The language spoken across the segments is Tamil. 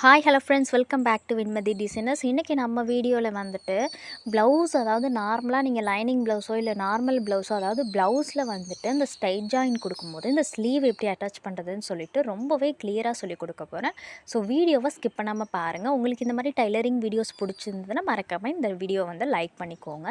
Hi hello friends, welcome back to Vinmathi designers. இன்றைக்கி நம்ம வீடியோவில் வந்துட்டு ப்ளவுஸ், அதாவது நார்மலாக நீங்கள் லைனிங் ப்ளவுஸோ இல்லை நார்மல் ப்ளவுஸோ, அதாவது ப்ளவுஸில் வந்துட்டு இந்த ஸ்ட்ரைட் ஜாயின் கொடுக்கும்போது இந்த ஸ்லீவ் எப்படி அட்டாச் பண்ணுறதுன்னு சொல்லிட்டு ரொம்பவே கிளியராக சொல்லி கொடுக்க போகிறேன். ஸோ வீடியோவை ஸ்கிப் பண்ணாமல் பாருங்கள். உங்களுக்கு இந்த மாதிரி டைலரிங் வீடியோஸ் பிடிச்சிருந்ததுன்னா மறக்காமல் இந்த வீடியோ வந்து லைக் பண்ணிக்கோங்க.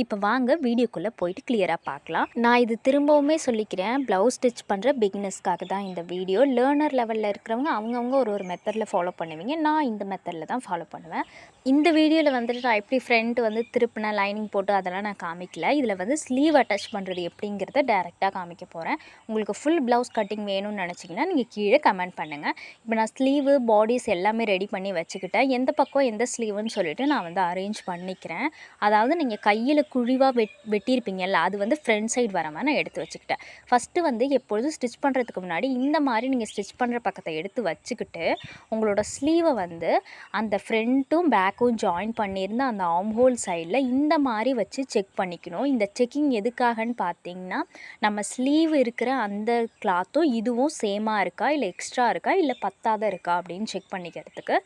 இப்போ வாங்க வீடியோக்குள்ளே போயிட்டு கிளியராக பார்க்கலாம். நான் இது திரும்பவுமே சொல்லிக்கிறேன், ப்ளவுஸ் ஸ்டிச் பண்ணுற பிகினர்ஸ்க்காக தான் இந்த வீடியோ. லேர்னர் லெவலில் இருக்கிறவங்க அவங்கவுங்க ஒரு மெத்தடில் ஃபாலோ பண்ணுவீங்க. நான் இந்த மெத்தடில் தான் ஃபாலோ பண்ணுவேன். இந்த வீடியோவில் வந்துட்டு நான் எப்படி ஃப்ரண்ட் வந்து திருப்பின லைனிங் போட்டு அதெல்லாம் நான் காமிக்கல. இதில் வந்து ஸ்லீவ் அட்டாச் பண்ணுறது எப்படிங்கிறத டேரெக்டாக காமிக்க போகிறேன். உங்களுக்கு ஃபுல் ப்ளவுஸ் கட்டிங் வேணும்னு நினச்சிங்கன்னா நீங்கள் கீழே கமெண்ட் பண்ணுங்கள். இப்போ நான் ஸ்லீவு பாடிஸ் எல்லாமே ரெடி பண்ணி வச்சுக்கிட்டேன். எந்த பக்கம் எந்த ஸ்லீவுன்னு சொல்லிட்டு நான் வந்து அரேஞ்ச் பண்ணிக்கிறேன். அதாவது நீங்கள் கையில் குழிவாக வெட்டியிருப்பீங்கல்ல, அது வந்து ஃப்ரண்ட் சைடு வர மாதிரி நான் எடுத்து வச்சுக்கிட்டேன். ஃபஸ்ட்டு வந்து எப்பொழுதும் ஸ்டிச் பண்ணுறதுக்கு முன்னாடி இந்த மாதிரி நீங்கள் ஸ்டிச் பண்ணுற பக்கத்தை எடுத்து வச்சுக்கிட்டு உங்களோட ஸ்லீவை வந்து அந்த ஃப்ரண்ட்டும் பேக்கும் ஜாயின் பண்ணியிருந்த அந்த ஆர்ம் ஹோல் சைடில் இந்த மாதிரி வச்சு செக் பண்ணிக்கணும். இந்த செக்கிங் எதுக்காகன்னு பார்த்தீங்கன்னா, நம்ம ஸ்லீவ் இருக்கிற அந்த கிளாத்தும் இதுவும் சேமாக இருக்கா, இல்லை எக்ஸ்ட்ரா இருக்கா, இல்லை பத்தாத இருக்கா அப்படின்னு செக் பண்ணிக்கிறதுக்கு.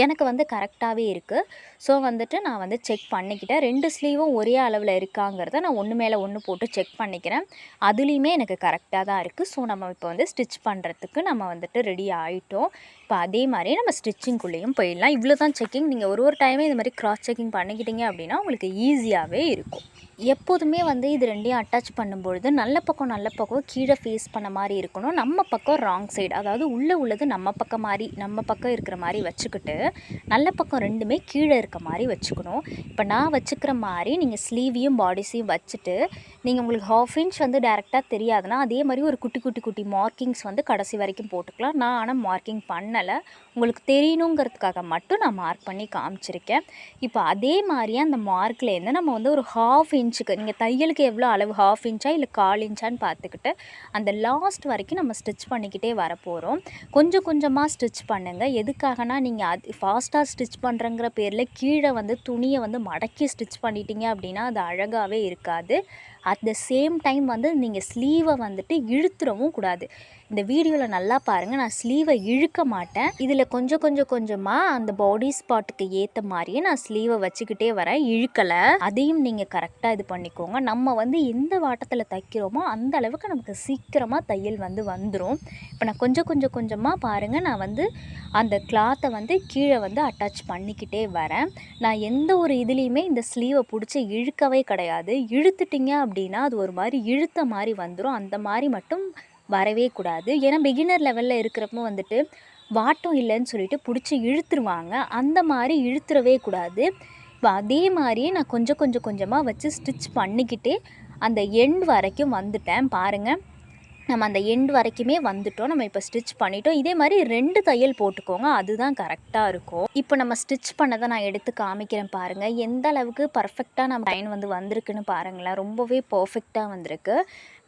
எனக்கு வந்து கரெக்டாகவே இருக்குது. ஸோ வந்துட்டு நான் வந்து செக் பண்ணிக்கிட்டேன். 2 ஸ்லீவும் ஒரே அளவில் இருக்காங்கிறத நான் ஒன்று மேலே ஒன்று போட்டு செக் பண்ணிக்கிறேன். அதுலேயுமே எனக்கு கரெக்டாக தான் இருக்குது. ஸோ நம்ம இப்போ வந்து ஸ்டிச் பண்ணுறதுக்கு நம்ம வந்துட்டு ரெடி ஆகிட்டோம். இப்போ அதே மாதிரி நம்ம ஸ்டிச்சிங்குள்ளேயும் போயிடலாம். இவ்வளோ தான் செக்கிங். நீங்கள் ஒரு டைமே இந்த மாதிரி கிராஸ் செக்கிங் பண்ணிக்கிட்டீங்க அப்படின்னா உங்களுக்கு ஈஸியாகவே இருக்கும். எப்போதுமே வந்து இது ரெண்டையும் அட்டாச் பண்ணும்பொழுது நல்ல பக்கம் கீழே ஃபேஸ் பண்ண மாதிரி இருக்கணும். நம்ம பக்கம் ராங் சைடு, அதாவது உள்ளது நம்ம பக்கம் இருக்கிற மாதிரி வச்சுக்கிட்டு நல்ல பக்கம் ரெண்டுமே கீழே இருக்க மாதிரி வச்சுக்கணும். இப்போ நான் வச்சுக்கிற மாதிரி நீங்கள் ஸ்லீவையும் பாடிஸையும் வச்சுட்டு நீங்கள் உங்களுக்கு 1/2 இன்ச் வந்து டேரெக்டாக தெரியாதுன்னா அதே மாதிரி ஒரு குட்டி மார்க்கிங்ஸ் வந்து கடைசி வரைக்கும் போட்டுக்கலாம். நான் ஆனால் மார்க்கிங் பண்ணலை, உங்களுக்கு தெரியணுங்கிறதுக்காக மட்டும் நான் மார்க் பண்ணி காமிச்சிருக்கேன். இப்போ அதே மாதிரியே அந்த மார்க்லேருந்து நம்ம வந்து ஒரு 1/2 இன்ச்சுக்கு, நீங்கள் தையலுக்கு எவ்வளோ அளவு 1/2 இன்ச்சா இல்லை 1/4 இன்ச்சான்னு பார்த்துக்கிட்டு அந்த லாஸ்ட் வரைக்கும் நம்ம ஸ்டிச் பண்ணிக்கிட்டே வரப்போகிறோம். கொஞ்சமாக ஸ்டிச் பண்ணுங்கள். எதுக்காகனா, நீங்கள் அது ஃபாஸ்ட்டாக ஸ்டிச் பண்ணுறங்கிற பேரில் கீழே வந்து துணியை வந்து மடக்கி ஸ்டிச் பண்ணிட்டீங்க அப்படின்னா அது அழகாகவே இருக்காது. அட் த சேம் டைம் வந்து நீங்கள் ஸ்லீவை வந்துட்டு இழுத்துறவும் கூடாது. இந்த வீடியோவில் நல்லா பாருங்கள், நான் ஸ்லீவை இழுக்க மாட்டேன். இதில் கொஞ்சமாக அந்த பாடி ஸ்பாட்டுக்கு ஏற்ற மாதிரியே நான் ஸ்லீவை வச்சுக்கிட்டே வரேன், இழுக்கலை. அதையும் நீங்கள் கரெக்டாக இது பண்ணிக்கோங்க. நம்ம வந்து எந்த வாட்டத்தில் தைக்கிறோமோ அந்த அளவுக்கு நமக்கு சீக்கிரமாக தையல் வந்து வந்துடும். இப்போ நான் கொஞ்சமாக பாருங்கள், நான் வந்து அந்த கிளாத்தை வந்து கீழே வந்து அட்டாச் பண்ணிக்கிட்டே வரேன். நான் எந்த ஒரு இதுலேயுமே இந்த ஸ்லீவை பிடிச்சி இழுக்கவே கிடையாது. இழுத்துட்டிங்க அப்படின்னா அது ஒரு மாதிரி இழுத்த மாதிரி வந்துடும். அந்த மாதிரி மட்டும் வரவே கூடாது. ஏன்னா பிகினர் லெவலில் இருக்கிறப்போ வந்துட்டு வாட்டம் இல்லைன்னு சொல்லிட்டு பிடிச்சி இழுத்துருவாங்க. அந்த மாதிரி இழுத்துறவே கூடாது. இப்போ அதே மாதிரியே நான் கொஞ்சமாக வச்சு ஸ்டிச் பண்ணிக்கிட்டே அந்த எண்ட் வரைக்கும் வந்துட்டேன். பாருங்கள், நம்ம அந்த எண்ட் வரைக்குமே வந்துட்டோம். நம்ம இப்போ ஸ்டிச் பண்ணிட்டோம். இதே மாதிரி 2 தையல் போட்டுக்கோங்க, அதுதான் கரெக்டாக இருக்கும். இப்போ நம்ம ஸ்டிச் பண்ணதை நான் எடுத்து காமிக்கிறேன் பாருங்கள். எந்த அளவுக்கு பர்ஃபெக்டாக நம்ம டைம் வந்து வந்திருக்குன்னு பாருங்களேன். ரொம்பவே பர்ஃபெக்டாக வந்திருக்கு.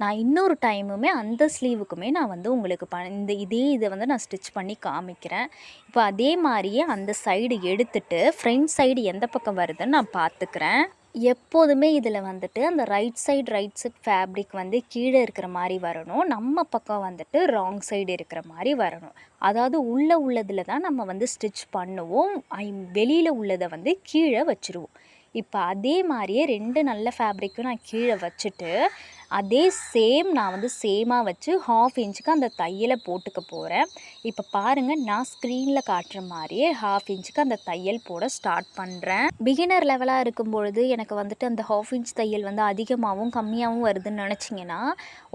நான் இன்னொரு டைமுமே அந்த ஸ்லீவுக்குமே நான் வந்து உங்களுக்கு இதை வந்து நான் ஸ்டிச் பண்ணி காமிக்கிறேன். இப்போ அதே மாதிரியே அந்த சைடு எடுத்துட்டு ஃப்ரண்ட் சைடு எந்த பக்கம் வருதுன்னு நான் பார்த்துக்கிறேன். எப்போதுமே இதில் வந்துட்டு அந்த ரைட் சைடு ஃபேப்ரிக் வந்து கீழே இருக்கிற மாதிரி வரணும். நம்ம பக்கம் வந்துட்டு ராங் சைடு இருக்கிற மாதிரி வரணும். அதாவது உள்ளதில் தான் நம்ம வந்து ஸ்டிச் பண்ணுவோம், வெளியில் உள்ளதை வந்து கீழே வச்சுருவோம். இப்போ அதே மாதிரியே 2 நல்ல ஃபேப்ரிக்கும் நான் கீழே வச்சுட்டு அதே நான் வந்து சேமாக வச்சு 1/2 இன்ச்சுக்கு அந்த தையலை போட்டுக்க போகிறேன். இப்போ பாருங்கள், நான் ஸ்க்ரீனில் காட்டுற மாதிரியே 1/2 இன்ச்சுக்கு அந்த தையல் போட ஸ்டார்ட் பண்ணுறேன். பிகினர் லெவலாக இருக்கும்பொழுது எனக்கு வந்துட்டு அந்த 1/2 இன்ச் தையல் வந்து அதிகமாகவும் கம்மியாகவும் வருதுன்னு நினச்சிங்கன்னா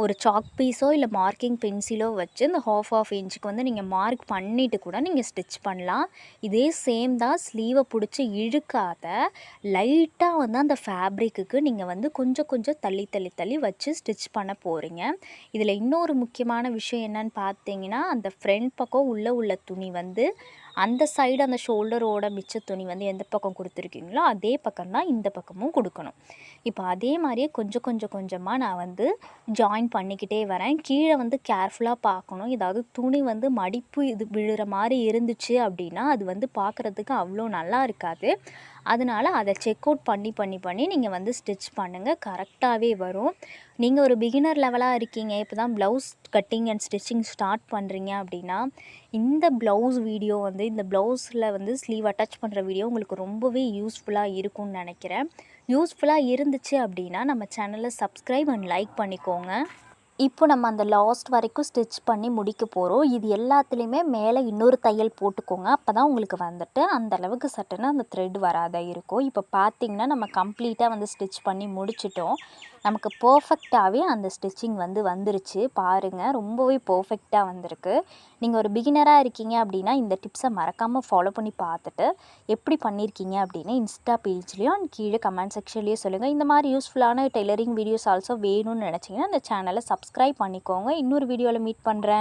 ஒரு சாக் பீஸோ இல்லை மார்க்கிங் பென்சிலோ வச்சு இந்த 1/2 இன்ச்சுக்கு வந்து நீங்கள் மார்க் பண்ணிவிட்டு கூட நீங்கள் ஸ்டிச் பண்ணலாம். இதே சேம் தான். ஸ்லீவை பிடிச்சி இழுக்காத லைட்டாக வந்து அந்த ஃபேப்ரிக்கு நீங்கள் வந்து கொஞ்சம் தள்ளி வச்சு ஸ்டிச் பண்ண போகிறீங்க. இதில் இன்னொரு முக்கியமான விஷயம் என்னன்னு பார்த்தீங்கன்னா, அந்த ஃப்ரண்ட் பக்கம் உள்ள துணி வந்து அந்த சைடு அந்த ஷோல்டரோட மிச்ச துணி வந்து எந்த பக்கம் கொடுத்துருக்கீங்களோ அதே பக்கம் தான் இந்த பக்கமும் கொடுக்கணும். இப்போ அதே மாதிரியே கொஞ்சமாக நான் வந்து ஜாயின் பண்ணிக்கிட்டே வரேன். கீழே வந்து கேர்ஃபுல்லாக பார்க்கணும். ஏதாவது துணி வந்து மடிப்பு விழுற மாதிரி இருந்துச்சு அப்படின்னா அது வந்து பார்க்குறதுக்கு அவ்வளோ நல்லா இருக்காது. அதனால் அதை செக் அவுட் பண்ணி நீங்கள் வந்து ஸ்டிச் பண்ணுங்கள், கரெக்டாகவே வரும். நீங்கள் ஒரு பிகினர் லெவலாக இருக்கீங்க, இப்போ தான் blouse cutting and stitching start பண்ணுறீங்க அப்படின்னா, இந்த ப்ளவுஸ் வீடியோ வந்து இந்த ப்ளவுஸில் வந்து ஸ்லீவ் அட்டாச் பண்ணுற வீடியோ உங்களுக்கு ரொம்பவே யூஸ்ஃபுல்லாக இருக்கும்னு நினைக்கிறேன். யூஸ்ஃபுல்லாக இருந்துச்சு அப்படின்னா நம்ம சேனலை சப்ஸ்கிரைப் அண்ட் லைக் பண்ணிக்கோங்க. இப்போ நம்ம அந்த லாஸ்ட் வரைக்கும் ஸ்டிச் பண்ணி முடிக்க போகிறோம். இது எல்லாத்துலேயுமே மேலே இன்னொரு தையல் போட்டுக்கோங்க. அப்போ தான் உங்களுக்கு வந்துட்டு அந்த அளவுக்கு சட்டுன்னு அந்த த்ரெட் வராத இருக்கும். இப்போ பார்த்தீங்கன்னா நம்ம கம்ப்ளீட்டாக வந்து ஸ்டிச் பண்ணி முடிச்சிட்டோம். நமக்கு பர்ஃபெக்டாகவே அந்த ஸ்டிச்சிங் வந்து வந்துருச்சு பாருங்கள். ரொம்பவே பர்ஃபெக்டாக வந்திருக்கு. நீங்கள் ஒரு பிகினராக இருக்கீங்க அப்படின்னா இந்த டிப்ஸை மறக்காமல் ஃபாலோ பண்ணி பார்த்துட்டு எப்படி பண்ணியிருக்கீங்க அப்படின்னு இன்ஸ்டா பேஜ்லேயும் கீழே கமெண்ட் செக்ஷன்லேயும் சொல்லுங்கள். இந்த மாதிரி யூஸ்ஃபுல்லான டெய்லரிங் வீடியோஸ் ஆல்சோ வேணும்னு நினச்சிங்கன்னா அந்த சேனலை சப்ஸ்கிரைப் பண்ணிக்கோங்க. இன்னொரு வீடியோவில் மீட் பண்ணுறேன்.